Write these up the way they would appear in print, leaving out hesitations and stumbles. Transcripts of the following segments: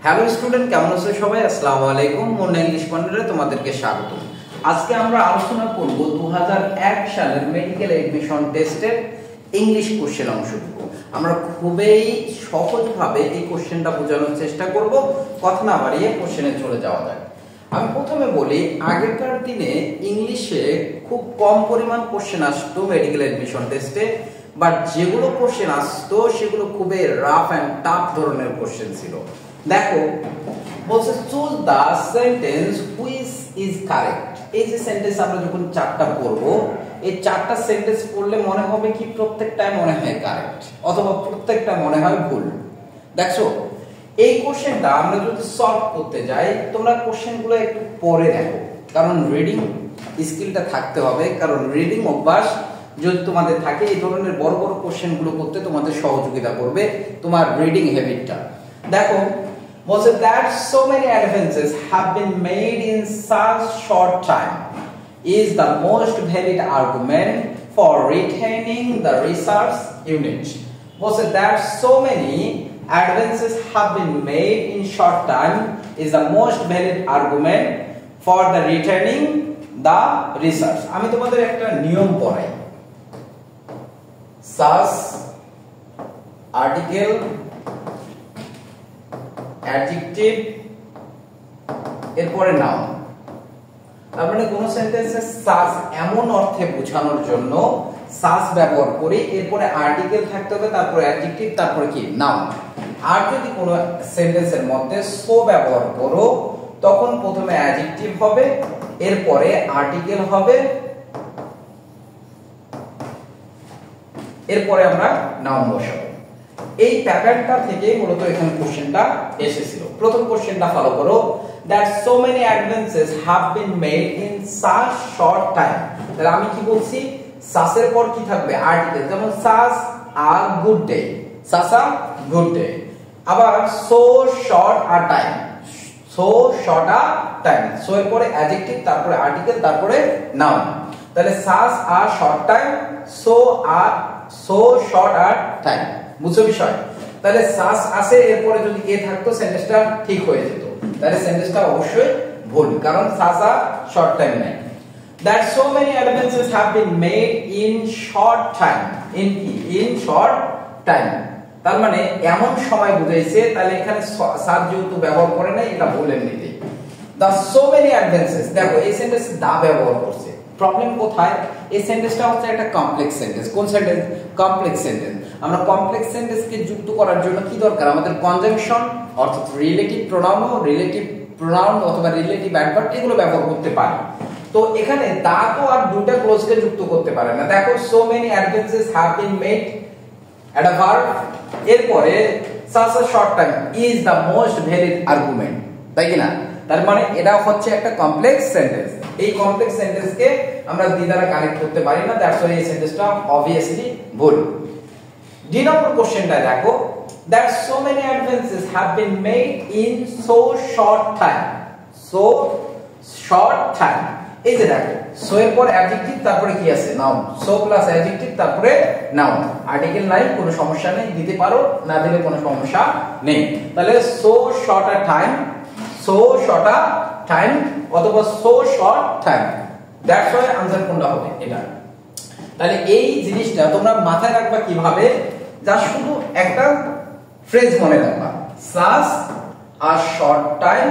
Hello student, কেমন আছো সবাই? আসসালামু আলাইকুম। মুন্না ইংলিশ কর্নারে তোমাদেরকে স্বাগত। আজকে আমরা আলোচনা করব 2001 সালের মেডিকেল এডমিশন টেস্টের ইংলিশ কোশ্চেন অংশটুকু। আমরা খুবই সহজভাবে এই কোশ্চেনটা বোঝানোর চেষ্টা করব। কথা না বাড়িয়ে কোশ্চেনে চলে যাওয়া যাক। আমি প্রথমে বলি, আগেকার দিনে ইংলিশে খুব কম পরিমাণ কোশ্চেন আসতো মেডিকেল এডমিশন টেস্টে, বাট যেগুলো কোশ্চেন আসতো সেগুলো খুবই রাফ অ্যান্ড টাফ ধরনের কোশ্চেন ছিল। দেখো, বলছে choose the sentence which is correct. এই যে সেন্টেন্স আমরা যখন চারটা পড়ব, এই চারটা সেন্টেন্স পড়লে মনে হবে কি প্রত্যেকটাই মনে হয় কারেক্ট অথবা প্রত্যেকটা মনে হয় ভুল। দেখছো, এই কোশ্চেনটা আমরা যদি সলভ করতে যাই, তোমরা কোশ্চেনগুলো একটু পড়ে দেখো, কারণ রিডিং স্কিলটা থাকতে হবে। কারণ রিডিং অভ্যাস যদি তোমাদের থাকে, এই ধরনের বড় বড় কোশ্চেনগুলো করতে তোমাদের সহযোগিতা করবে তোমার রিডিং হ্যাবিটটা। দেখো, বলছে that so many advances have been made in such short time is the most valid argument for retaining the research unit. বলছে that so many advances have been made in short time is the most valid argument for the retaining the research. আমি তোমাদের একটা নিয়ম পড়াই। such article adjective এরপরে noun. তার মানে কোন সেন্টেন্সে সাস এমন অর্থে বোঝানোর জন্য সাস ব্যবহার করি, এরপরে আর্টিকেল থাকতে হবে, তারপরে অ্যাডজেক্টিভ, তারপরে কি নাউন। আর যদি কোন সেন্টেন্সের মধ্যে সো ব্যবহার করো, তখন প্রথমে অ্যাডজেক্টিভ হবে, এরপরে আর্টিকেল হবে, এরপরে আমরা নাউন বসাবো। এই প্যাটার্নটা থেকে মূলত এখানে কোশ্চেনটা এসেছিল। প্রথম কোশ্চেনটা ফলো করো, that so many advances have been made in such short time। তাহলে আমি কি বলছি, সাসের পর কি থাকবে? আর্টিকেল। যেমন such a good day, such a good day. আবার so short a time, so short a time. So এর পরে অ্যাডজেক্টিভ, তারপরে আর্টিকেল, তারপরে নাউন। তাহলে such a short time, so short a time. বুঝছো বিষয়? তাহলে সাস আসে, এরপরে যদি এ থাকতো সেন্টেন্সটা ঠিক হয়ে যেত। তাহলে সেন্টেন্সটা অবশ্যই ভুল, কারণ সাস আ শর্ট টাইম নাই। that so many advances have been made in short time, in short time। তার মানে এমন সময় বুঝাইছে, তাহলে এখানে সাস যেহেতু ব্যবহার করে নাই, এটা ভুল এমনিতে। the so many advances, দেখো এই সেন্টেন্সে দা ব্যবহার করছে। প্রবলেম কোথায়? এই সেন্টেন্সটা হচ্ছে একটা কমপ্লেক্স সেন্টেন্স। কোন সেন্টেন্স? Complex sentence. আমরা কমপ্লেক্স সেন্টেন্সকে যুক্ত করার জন্য কি দরকার? আমাদের কনজাংশন অর্থাৎ রিলেটিভ প্রোনাউন অথবা রিলেটিভ অ্যাডভার্ব এগুলো ব্যবহার করতে পারি। তো এখানে দা তো আর দুটো ক্লোজকে যুক্ত করতে পারে না। দেখো, so many advances have been made at a verb, এরপরে such a short time is the most valid argument, তাই কি না? তার মানে এটা হচ্ছে একটা কমপ্লেক্স সেন্টেন্স। এই কমপ্লেক্স সেন্টেন্সকে আমরা দি দ্বারা কানেক্ট করতে পারি না, দ্যাটস ওয়াই এই সেন্টেন্সটা অবভিয়াসলি ভুল। ডি নম্বর কোশ্চেনটা দেখো, that so many advances have been made in so short time, so short time। এই যে দেখো, সো এর পর অ্যাডজেক্টিভ, তারপরে কি আছে? নাউন। সো প্লাস অ্যাডজেক্টিভ, তারপরে নাউন। আর্টিকেল নাই, কোনো সমস্যা নেই, দিতে পারো, না দিলে কোনো সমস্যা নেই। তাহলে so short a time, so short a time অথবা so short time, that's why answer কোনটা হবে? এটা। তাহলে এই জিনিসটা তোমরা মাথায় রাখবা কিভাবে? যা শুধু একটা ফ্রেজ মনে রাখবা, সাস আ শর্ট টাইম,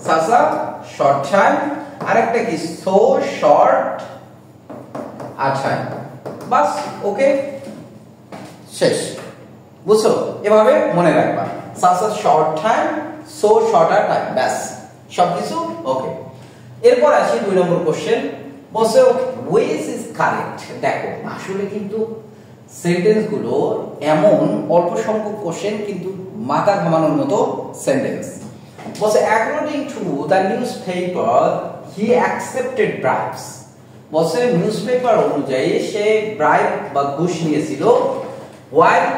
সাসা শর্ট টাইম, আরেকটা কি? So short a time. বাস, ওকে, শেষ। বুঝছো? এভাবে মনে রাখবা, সাসা short time, so short a time, ব্যাস সবকিছু ওকে। এরপর আসি 2 নম্বর কোশ্চেন। বলছে হুইচ ইজ কারেক্ট। দেখো, আসলে কিন্তু সেন্টেন্স গুলো এমন অল্প সংখ্যক কোশ্চেন, কিন্তু মাথা ঘামানোর মতো সেন্টেন্স। বলছে according to the newspaper he accepted bribes. বলছে নিউজপেপার অনুযায়ী সে ব্রাইব বা ঘুষ নিয়েছিল, while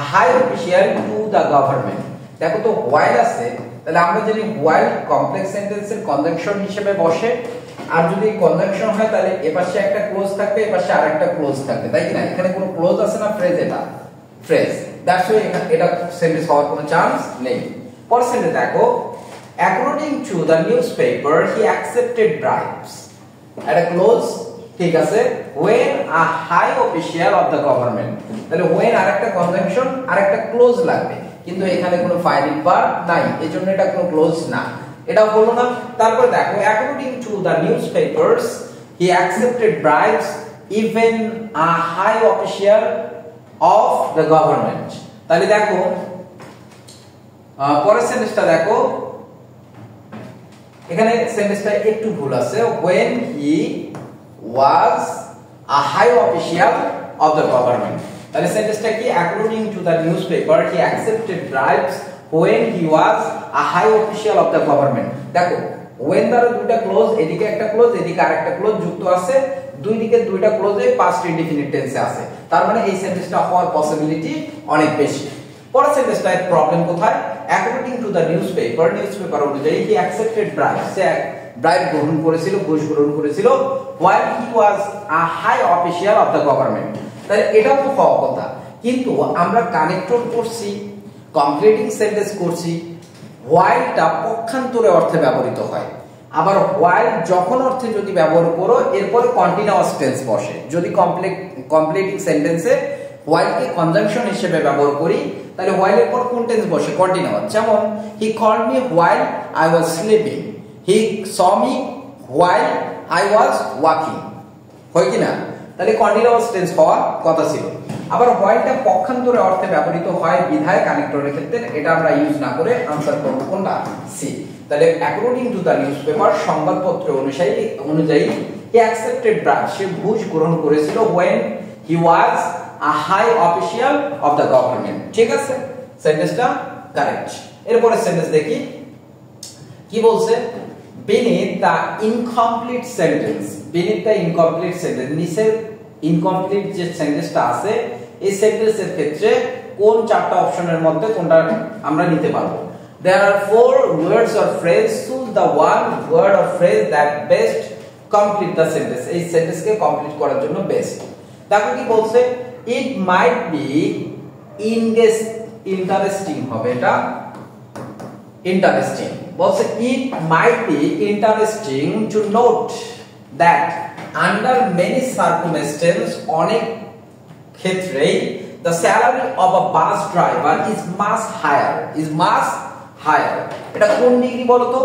a high official to the government। দেখো তো while আছে, তাহলে আমরা জানি while কমপ্লেক্স সেন্টেন্সের কনজাংশন হিসেবে বসে। আর যদি কনজাংশন হয়, তাহলে এপাশে একটা ক্লোজ থাকবে, এপাশে আরেকটা ক্লোজ থাকবে, তাই কি না? এখানে কোনো ক্লোজ আছে না, ফ্রেজ, এটা ফ্রেজ। দ্যাটস ওয়াই এটা সেন্টেন্স হওয়ার কোনো চান্স নেই। পরের সেন্টেন্স দেখো, according to the newspaper he accepted bribes, একটা ক্লোজ, ঠিক আছে, when a high official of the government, তাহলে when আরেকটা কনজাংশন আরেকটা ক্লোজ লাগবে, কিন্তু এখানে কোনো ফাইনাল ভার্ব নাই, এজন্য এটা কোনো ক্লোজ না, এটাও বলো না। তারপরে দেখো, according to the newspapers he accepted bribes even a high official of the government, তাহলে দেখো পরের সেন্টেন্সটা দেখো, এখানে সেন্টেন্সটা একটু ভুল আছে, when he was a high official of the government, তাহলে সেন্টেন্সটা কি, according to the newspaper he accepted bribes when he was a high official of the government। দেখো when দ্বারা দুইটা ক্লোজ, এদিকে একটা ক্লোজ এদিকে আরেকটা ক্লোজ যুক্ত আছে, দুই দিকে দুইটা ক্লোজে পাস্ট ইনডিফিনিট টেন্সে আছে, তার মানে এই সেন্টেন্সটা হওয়ার পসিবিলিটি অনেক বেশি। পরের সেন্টেন্সটায় প্রবলেম কোথায়, according to the newspaper, newspaper অনুযায়ী he accepted bribes, say bribe গ্রহণ করেছিল, ঘুষ গ্রহণ করেছিল, while he was a high official of the government, তাহলে এটাও তো হওয়ার কথা, কিন্তু আমরা কানেক্টর করছি, কমপ্লিটিং সেন্টেন্স করছি, whileটা পক্ষান্তরে অর্থে ব্যবহৃত হয়, আবার while যখন অর্থে যদি ব্যবহার করো এরপরে কন্টিনিউয়াস টেন্স বসে, যদি কমপ্লিটিং সেন্টেন্সে while কে কনজাংশন হিসেবে ব্যবহার করি তাহলে while এর পর কোন টেন্স বসে, কন্টিনিউয়াস, যেমন he called me while I was sleeping, he saw me while I was walking, হয় কি না, তাহলে কন্টিনিউয়াস টেন্স হওয়ার কথা ছিল। আবার whileটা পক্ষান্তরে অর্থে ব্যবহৃত হয় বিধায় কানেক্টরের ক্ষেত্রে এটা আমরা ইউজ না করে আনসার করব কোনটা, সি। তাহলে according to the newspaper, সংবাদপত্র অনুযায়ী he accepted bribes, সে ঘুষ গ্রহণ করেছিল when he was a high official of the government, ঠিক আছে, সেন্টেন্সটা কারেক্ট। এরপরে সেন্টেন্স দেখি কি বলছে, beneath the incomplete sentence, beneath the incomplete sentence, নিচের ইনকমপ্লিট যে সেন্টেন্সটা আছে এই সেন্টেন্সের ক্ষেত্রে কোন চারটা অপশনের মধ্যে কোনটা আমরা নিতে পারবো। There are 4 words or phrase, choose the one word or phrase that best complete the sentence, এই সেন্টেন্সকে কমপ্লিট করার জন্য বেস্ট। দেখো কি বলছে, it might be interesting হবে, এটা ইন্টারেস্টিং বলছে, it might be interesting to note that under many circumstances, অনেক ক্ষেত্রেই the salary of a bus driver is much higher, এটা কোন ডিগ্রি বলো তো,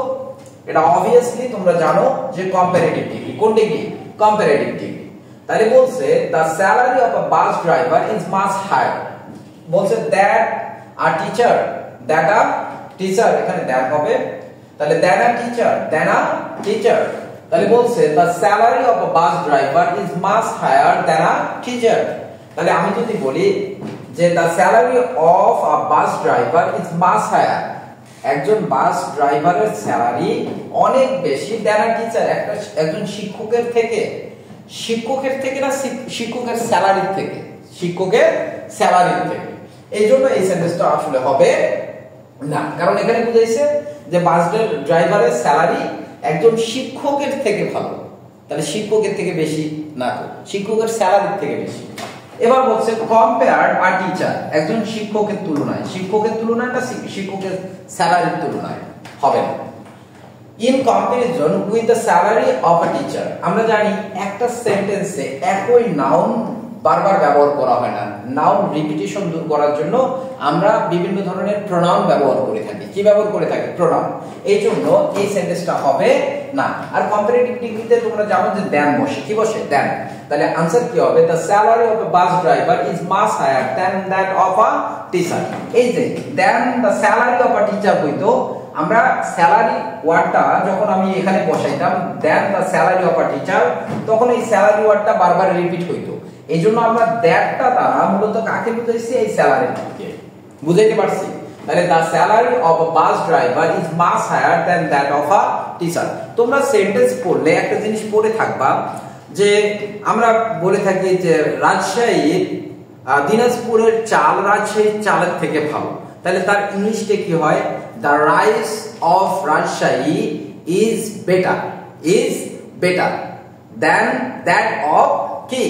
এটা obviously তোমরা জানো যে কম্পারেটিভ ডিগ্রি, কোন ডিগ্রি, কম্পারেটিভ ডিগ্রি। তাহলে বলছে the salary of a bus driver is much higher, বলছে that a teacher, এখানে that হবে, তাহলে than a teacher, তাহলে বলছে the salary of a bus driver is much higher than a teacher, তাহলে আমি যদি বলি যে the salary of a bus driver is much higher, একজন বাস ড্রাইভারের স্যালারি অনেক বেশি than a teacher, একজন শিক্ষকের থেকে না, শিক্ষকের স্যালারির থেকে, এই জন্য এই সেন্টেন্সটা আসলে হবে না, কারণ এখানে বুঝাইছে যে বাস ড্রাইভারের স্যালারি একজন শিক্ষকের থেকে ভালো, তাহলে শিক্ষকের থেকে বেশি না, শিক্ষকের স্যালারির থেকে বেশি। এবার বলছে কম্পেয়ার আ টিচার, একজন শিক্ষকের তুলনায় না শিক্ষকের স্যালারির তুলনায় হবে না। In comparison with the salary of a teacher, আমরা জানি একটা সেন্টেন্সে একই নাউন বারবার ব্যবহার করা হয় না, নাউন রিপিটিশন দূর করার জন্য আমরা বিভিন্ন ধরনের প্রোনাউন ব্যবহার করে থাকি, কি ব্যবহার করে থাকি, প্রোনাউন, এই জন্য এই সেন্টেন্সটা হবে না। আর কম্পারেটিভ ডিগ্রিতে তোমরা জানো যে দ্যান বসে, কি বসে, দ্যান, তাহলে आंसर কি হবে, the salary of a bus driver is much higher than that of a teacher. এই যে than the salary of a teacher হইতো, আমরা স্যালারি ওয়ার্ডটা যখন আমি এখানে বসাইতাম than the salary of a teacher, তখন এই স্যালারি ওয়ার্ডটা বারবার রিপিট হইতো, এইজন্য আমরা দ্যাটটা দ্বারা মূলত কাকে বুঝাইছি, এই স্যালারিকে বুঝাইতে পারছি। তাহলে the salary of a bus driver is much higher than that of a teacher. তোমরা সেন্টেন্স পড়লে একটা জিনিস পড়ে থাকবা যে আমরা বলে থাকি যে রাজশাহীর দিনাজপুরের চাল রাজশাহীর চালের থেকে ভালো, তাহলে তার ইংলিশে কি হয়, the rice of Rajshahi is better than that of কি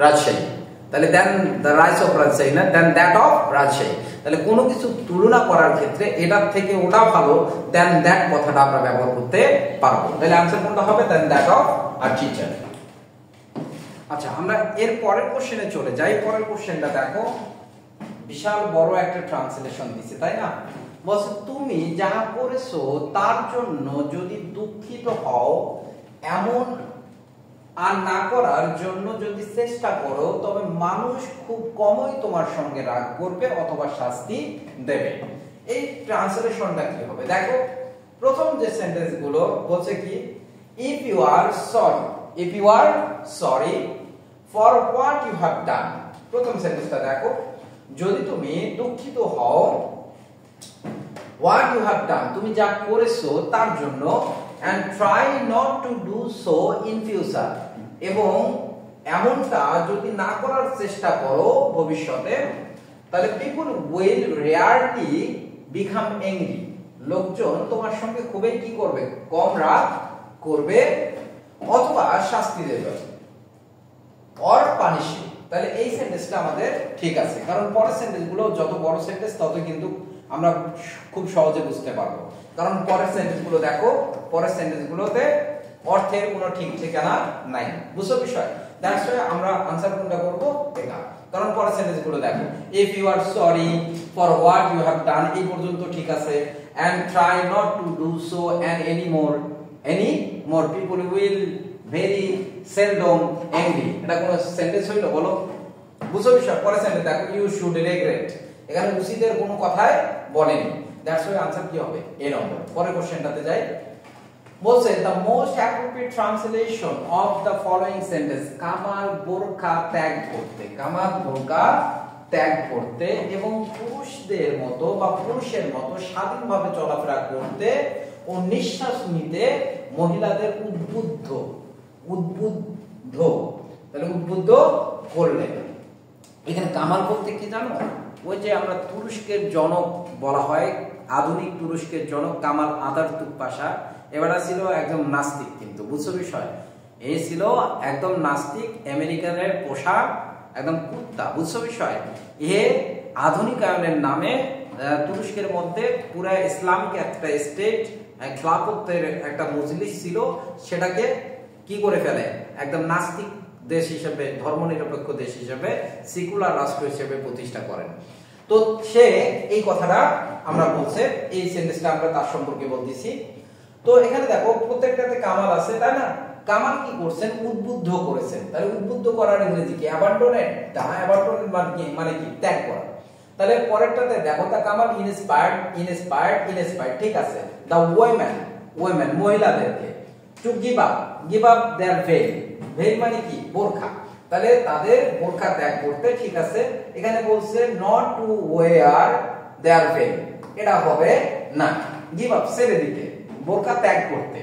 রাজশাহী। তাহলে দেন দ্য রাইস অফ রাজশাহী না, দেন দ্যাট অফ রাজশাহী। তাহলে কোনো কিছু তুলনা করার ক্ষেত্রে এটার থেকে ওটা ভালো, দেন দ্যাট কথাটা আমরা ব্যবহার করতে পারবো। তাহলে आंसर কোনটা হবে? দেন দ্যাট অফ আ টিচার। আচ্ছা, আমরা এর পরের কোশ্চেনে চলে যাই। পরের কোশ্চেনটা দেখো, বিশাল বড় একটা ট্রান্সলেশন দিছে, তাই না? বলছে তুমি যা করেছো তার জন্য যদি দুঃখিত হও, এমন আর না করার জন্য যদি চেষ্টা করো, তবে মানুষ খুব কমই তোমার সঙ্গে রাগ করবে অথবা শাস্তি দেবে। এই ট্রান্সলেশনটা কি হবে দেখো। প্রথম যে সেন্টেন্স গুলো বলছে কি, if you are sorry, if you are sorry for what you have done. প্রথম সেন্টেন্সটা দেখো, যদি তুমি দুঃখিত হও, হোয়াট ইউ হ্যাভ ডান, তুমি যা করেছো তার জন্য, and try not to do so in future, এবং এমনটা যদি না করার চেষ্টা করো ভবিষ্যতে, তাহলে people will rarely become angry, লোকজন তোমার সঙ্গে খুবই কি করবে? কম রাগ করবে অথবা শাস্তি দেবে, or punish you। তাহলে এই সেন্টেন্সটা আমাদের ঠিক আছে, কারণ পরের সেন্টেন্সগুলো যত বড় সেন্টেন্স তত কিন্তু আমরা খুব সহজে বুঝতে পারবো। কারণ পরের সেন্টেন্সগুলো দেখো, পরের সেন্টেন্সগুলোতে অর্থের কোনো ঠিক ঠিকানা নাই, বুঝছো বিষয়? দ্যাটস ওয়াই আমরা आंसर কোনটা করব? এটা। কারণ পরের সেন্টেন্সগুলো দেখো, if you are sorry for what you have done, এই পর্যন্ত ঠিক আছে, and try not to do so and any more people will very seldom angry। এটা কোন সেন্টেন্স হইলো বলো? বুঝছো বিষয়? পরের সেন্টেন্স দেখো, ইউ শুড রিগ্রেট, এখানে উচিতের কোনো কথাই বলেনি। দ্যাটস ওয়াই आंसर কি হবে? এ নম্বর। পরের কোশ্চেনটাতে যাই। বলছে the most appropriate translation of the following sentence, Kamal বোরকা ত্যাগ করতে, কামাল বোরকা ত্যাগ করতে এবং পুরুষদের মতো বা পুরুষের মতো স্বাধীনভাবে চলাফেরা করতে ও নিঃশ্বাস নিতে মহিলাদের উদ্বুদ্ধ তাহলে উদ্বুদ্ধ করলেন। এখানে কামাল বলতে কি জানো? ওই যে আমরা তুরস্কের জনক বলা হয়, আধুনিক তুরস্কের জনক কামাল আতাতুর্ক পাশা, এবারে ছিল একদম নাস্তিক, কিন্তু বুঝছো বিষয়? এই ছিল একদম নাস্তিক, আমেরিকানের পোষা একদম কুত্তা, বুঝছো বিষয়? এ আধুনিকায়নের নামে তুরস্কের মধ্যে পুরো ইসলামিক একটা স্টেট, খিলাফতের একটা মজলিস ছিল, সেটাকে কি করে ফেলে? একদম নাস্তিক দেশ হিসেবে, ধর্মনিরপেক্ষ দেশ হিসেবে, সেকুলার রাষ্ট্র হিসেবে প্রতিষ্ঠা করেন। তো সে এই কথাটা আমরা বলছে, এই সেন্টেন্সটা আমরা তার সম্পর্কে বলতেছি। তো এখানে দেখো প্রত্যেকটাতে কামাল আছে, তাই না? কামাল কি করছেন? উদ্বুদ্ধ করেছেন। তাহলে উদ্বুদ্ধ করার ইংরেজি কি? অ্যাবান্ডনেড। অ্যাবান্ডনেড মানে কি? ত্যাগ করা। তাহলে পরেরটাতে দেখো, দা কামাল ইনস্পায়ার্ড, ঠিক আছে। দা ওয়েমেন মহিলাদেরকে, টু গিভ আপ দেয়ার ভেল মানে কি? বোরখা। তাহলে তাদের বোরখা ত্যাগ করতে, ঠিক আছে। এখানে বলছে নট টু ওয়্যার দেয়ার ভেল, এটা হবে না। গিভ আপ ছেড়ে দিতে, বোরখা ত্যাগ করতে।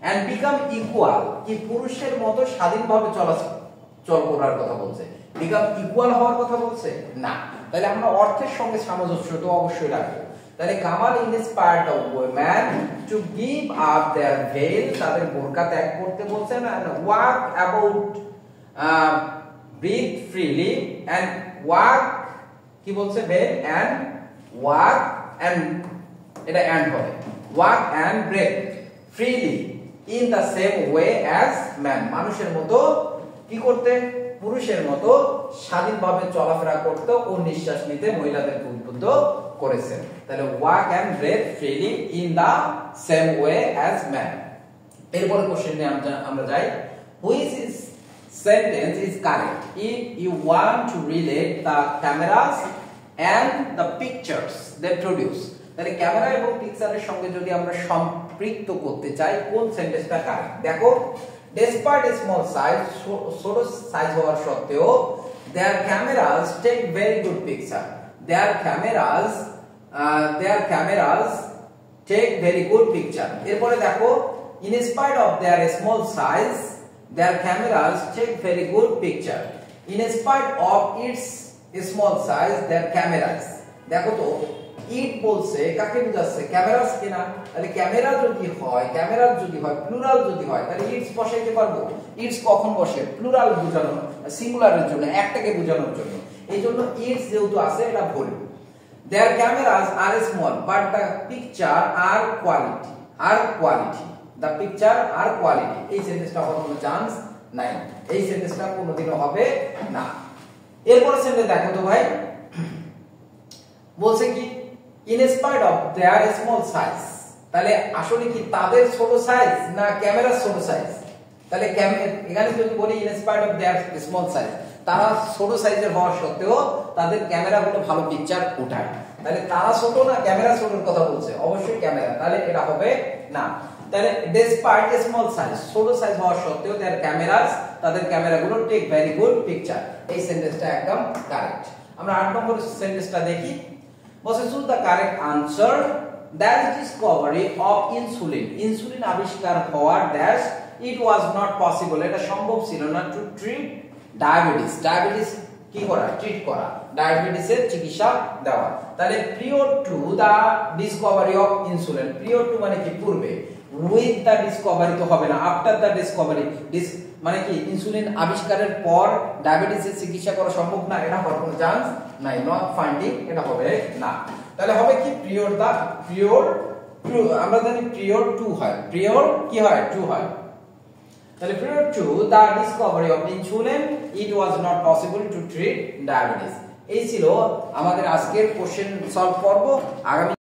এন্ড বিকাম ইকুয়াল, কি পুরুষের মতো স্বাধীনভাবে চলাচল করার কথা বলছে। বিকাম ইকুয়াল হওয়ার কথা বলছে না। তাহলে আমরা অর্থের সঙ্গে সামঞ্জস্য তো অবশ্যই রাখবো। তাহলে Kemal inspired the women to give up their veil, তাদের বোরকা ত্যাগ করতে বলছেন। And walk about, breathe freely, and walk কি বলছে? ভেল এন্ড ওয়াক, এন্ড এটা এন্ড হবে, walk and breathe freely in the same way as man, মানুষের মতো কি করতে? পুরুষের মতো স্বাধীনভাবে চলাফেরা করতে ও নিঃশ্বাস নিতে মহিলাদেরকে উদ্বুদ্ধ করেছেন। তাহলে walk and breathe freely in the same way as man. এরপরে কোশ্চেনে আমরা যাই, which is sentence is correct if you want to relate the cameras and the pictures they produce. তাহলে ক্যামেরা এবং পিকচারের সঙ্গে যদি আমরা সম্পৃক্ত করতে চাই, কোন সেন্টেন্সটা কারেক্ট? দেখো, despite a small size, ছোট সাইজ হওয়ার সত্ত্বেও, their cameras take very good picture. Their cameras take very good picture. এরপরে দেখো, in spite of their small size, their cameras take very good picture. In spite of its small size, their cameras, দেখো তো ইট বলছে কাকে বোঝাচ্ছে cameras কিনা তাহলে camera যদি হয় প্লুরাল যদি হয় তাহলে ইটস বসাইতে পারবো ইটস কখন বসে প্লুরাল বোঝানো সিঙ্গুলারের জন্য একটাকে বোঝানোর জন্য এইজন্য ইটস যেহেতু আছে এটা ভুল their cameras are small but the picture are quality the picture are quality এই সেন্টেন্সটা হওয়ার কোনো চান্স নাই এই সেন্টেন্সটা কোনোদিনও হবে না এরপর সেন্টেন্স দেখো তো ভাই বলছে কি in spite of their small size তাহলে আসলে কি তাদের ছোট সাইজ না ক্যামেরার ছোট সাইজ তাহলে এখানে যদি বলি in spite of their small size তারা ছোট সাইজের হওয়া সত্ত্বেও তাদের ক্যামেরাগুলো ভালো পিকচার ওঠায় তাহলে তারা ছোট না ক্যামেরা ছোটর কথা বলছে অবশ্যই ক্যামেরা তাহলে এটা হবে না তাহলে despite small size ছোট সাইজ হওয়া সত্ত্বেও তাদের ক্যামেরাগুলো টেক ভেরি গুড পিকচার এই সেন্টেন্সটা একদম কারেক্ট আমরা 8 নম্বর সেন্টেন্সটা দেখি বলছে choose the correct answer that Discovery of insulin আবিষ্কার হওয়ার dash it was not possible এটা সম্ভব ছিল না টু ট্রিট ডায়াবেটিস কি করা ট্রিট করা ডায়াবেটিসের চিকিৎসা দেওয়া তাহলে prior to the discovery of insulin prior to মানে কি পূর্বে উইথ দা ডিসকভারি তো হবে না আফটার দা ডিসকভারি মানে কি ইনসুলিন আবিষ্কারের পর ডায়াবেটিসের চিকিৎসা করা সম্ভব না এটা হওয়ার কোনো চান্স নাই নট ফাইন্ডিং এটা হবে না তাহলে হবে কি প্রিয়র আমরা জানি প্রিয়র টু হয় প্রিয়র কি হয় টু হয় তাহলে prior to the discovery of insulin it was not possible to treat diabetes এই ছিল আমাদের আজকের কোশ্চেন সলভ করব আগামী